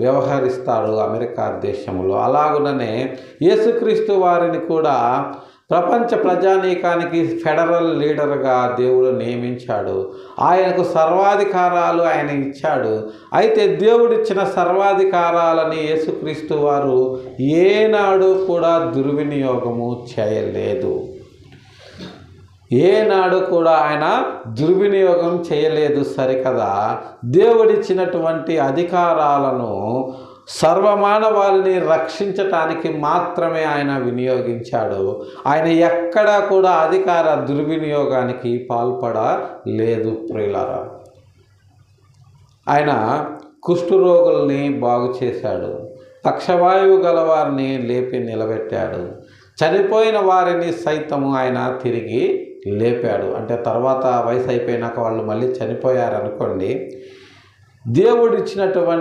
వ్యవహరిస్తాడు America దేశంలో. అలాగుననే యేసుక్రీస్తు వారిని కూడా ప్రపంచ ప్రజానీకానికి ఫెడరల్ లీడర్గా దేవుడు నియమించాడు. ఆయనకు సర్వాధికారాలు ఆయన ఇచ్చాడు. అయితే దేవుడిచ్చిన సర్వాధికారాలని యేసుక్రీస్తు వారు ఏనాడు కూడా దుర్వినియోగము చేయలేదు. ఏనాడు కూడా ఆయన దుర్వినియోగం చేయలేదు. సరికదా, దేవుడిచ్చినటువంటి అధికారాలను సర్వమానవాళిని రక్షించటానికి మాత్రమే ఆయన వినియోగించాడు. ఆయన ఎక్కడా కూడా అధికార దుర్వినియోగానికి పాల్పడలేదు. ప్రియులారా, ఆయన కుష్ఠరోగుల్ని బాగు చేశాడు, పక్షవాయువు గలవారిని లేపి నిలబెట్టాడు, చనిపోయిన వారిని సైతము ఆయన తిరిగి లేపాడు. అంటే తర్వాత వయసు అయిపోయినాక వాళ్ళు మళ్ళీ చనిపోయారనుకోండి, దేవుడిచ్చినటువంటి